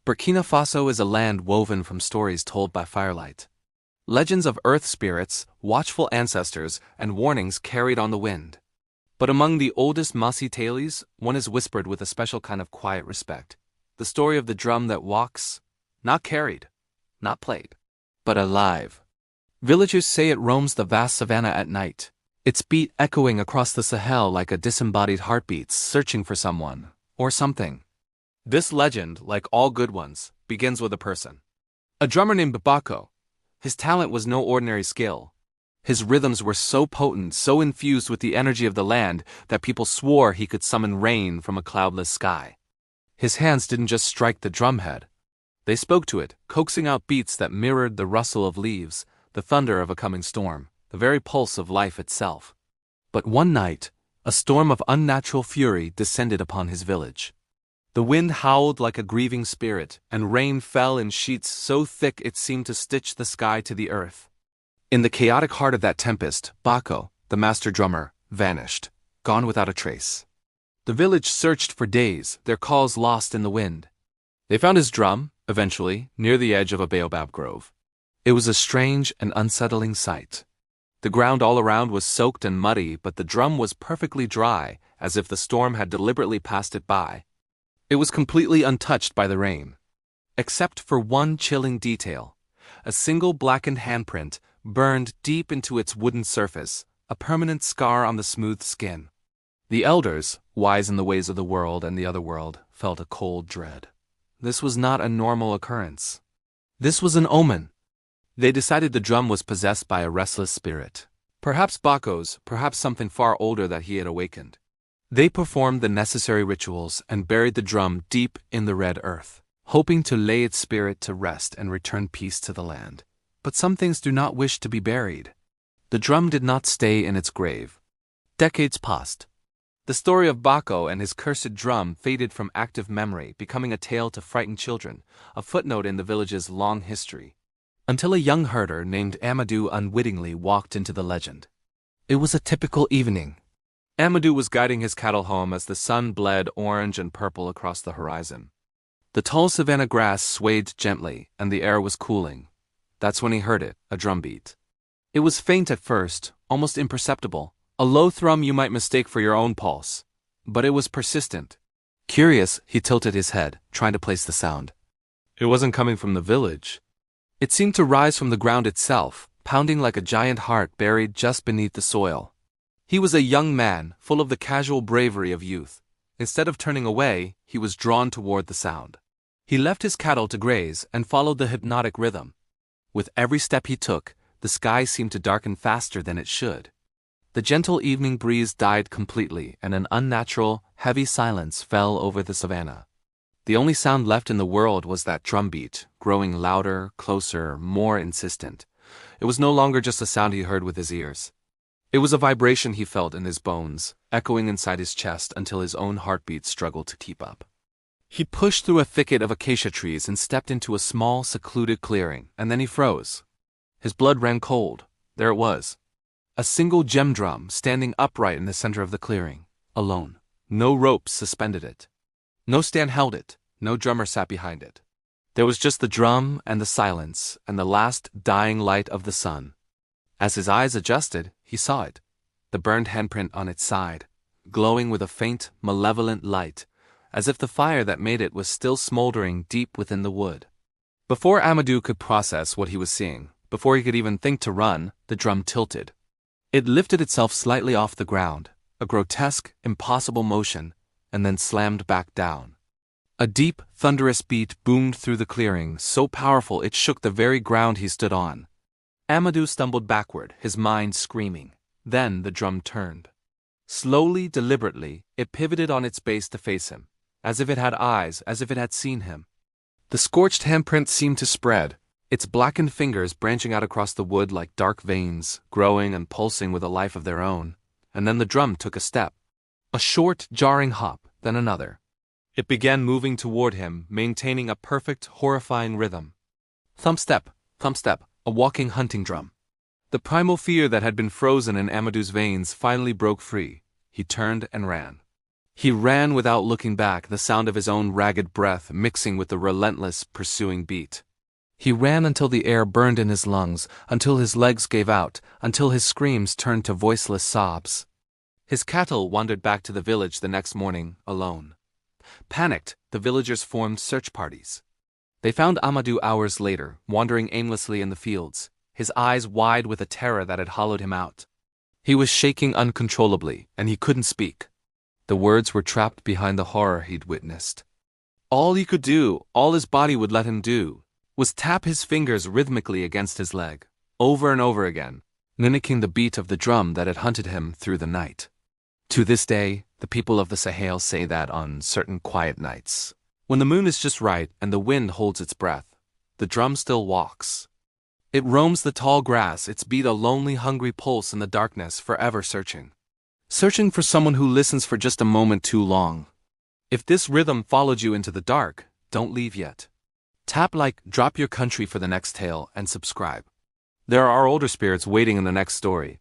Burkina Faso is a land woven from stories told by firelight. Legends of earth spirits, watchful ancestors, and warnings carried on the wind. But among the oldest Masi tales, one is whispered with a special kind of quiet respect. The story of the drum that walks, not carried, not played, but alive. Villagers say it roams the vast savanna at night, its beat echoing across the Sahel like a disembodied heartbeat searching for someone, or something. This legend, like all good ones, begins with a person. A drummer named Bako. His talent was no ordinary skill. His rhythms were so potent, so infused with the energy of the land, that people swore he could summon rain from a cloudless sky. His hands didn't just strike the drumhead. They spoke to it, coaxing out beats that mirrored the rustle of leaves, the thunder of a coming storm, the very pulse of life itself. But one night, a storm of unnatural fury descended upon his village. The wind howled like a grieving spirit, and rain fell in sheets so thick it seemed to stitch the sky to the earth. In the chaotic heart of that tempest, Bako, the master drummer, vanished, gone without a trace. The village searched for days, their calls lost in the wind. They found his drum, eventually, near the edge of a baobab grove. It was a strange and unsettling sight. The ground all around was soaked and muddy, but the drum was perfectly dry, as if the storm had deliberately passed it by. It was completely untouched by the rain. Except for one chilling detail. A single blackened handprint burned deep into its wooden surface, a permanent scar on the smooth skin. The elders, wise in the ways of the world and the other world, felt a cold dread. This was not a normal occurrence. This was an omen. They decided the drum was possessed by a restless spirit. Perhaps Bako's, perhaps something far older that he had awakened. They performed the necessary rituals and buried the drum deep in the red earth, hoping to lay its spirit to rest and return peace to the land. But some things do not wish to be buried. The drum did not stay in its grave. Decades passed. The story of Bako and his cursed drum faded from active memory, becoming a tale to frighten children, a footnote in the village's long history. Until a young herder named Amadou unwittingly walked into the legend. It was a typical evening. Amadou was guiding his cattle home as the sun bled orange and purple across the horizon. The tall savanna grass swayed gently, and the air was cooling. That's when he heard it, a drumbeat. It was faint at first, almost imperceptible, a low thrum you might mistake for your own pulse. But it was persistent. Curious, he tilted his head, trying to place the sound. It wasn't coming from the village. It seemed to rise from the ground itself, pounding like a giant heart buried just beneath the soil. He was a young man, full of the casual bravery of youth. Instead of turning away, he was drawn toward the sound. He left his cattle to graze and followed the hypnotic rhythm. With every step he took, the sky seemed to darken faster than it should. The gentle evening breeze died completely, and an unnatural, heavy silence fell over the savanna. The only sound left in the world was that drumbeat, growing louder, closer, more insistent. It was no longer just a sound he heard with his ears. It was a vibration he felt in his bones, echoing inside his chest until his own heartbeat struggled to keep up. He pushed through a thicket of acacia trees and stepped into a small, secluded clearing, and then he froze. His blood ran cold. There it was. A single gem drum standing upright in the center of the clearing, alone. No ropes suspended it. No stand held it. No drummer sat behind it. There was just the drum and the silence and the last dying light of the sun. As his eyes adjusted, he saw it, the burned handprint on its side, glowing with a faint, malevolent light, as if the fire that made it was still smoldering deep within the wood. Before Amadou could process what he was seeing, before he could even think to run, the drum tilted. It lifted itself slightly off the ground, a grotesque, impossible motion, and then slammed back down. A deep, thunderous beat boomed through the clearing, so powerful it shook the very ground he stood on. Amadou stumbled backward, his mind screaming. Then the drum turned. Slowly, deliberately, it pivoted on its base to face him, as if it had eyes, as if it had seen him. The scorched handprint seemed to spread, its blackened fingers branching out across the wood like dark veins, growing and pulsing with a life of their own. And then the drum took a step. A short, jarring hop, then another. It began moving toward him, maintaining a perfect, horrifying rhythm. Thump step, a walking hunting drum. The primal fear that had been frozen in Amadou's veins finally broke free. He turned and ran. He ran without looking back, the sound of his own ragged breath mixing with the relentless, pursuing beat. He ran until the air burned in his lungs, until his legs gave out, until his screams turned to voiceless sobs. His cattle wandered back to the village the next morning, alone. Panicked, the villagers formed search parties. They found Amadou hours later, wandering aimlessly in the fields, his eyes wide with a terror that had hollowed him out. He was shaking uncontrollably, and he couldn't speak. The words were trapped behind the horror he'd witnessed. All he could do, all his body would let him do, was tap his fingers rhythmically against his leg, over and over again, mimicking the beat of the drum that had hunted him through the night. To this day, the people of the Sahel say that on certain quiet nights, when the moon is just right and the wind holds its breath, the drum still walks. It roams the tall grass, its beat a lonely, hungry pulse in the darkness, forever searching. Searching for someone who listens for just a moment too long. If this rhythm followed you into the dark, don't leave yet. Tap like, drop your country for the next tale, and subscribe. There are older spirits waiting in the next story.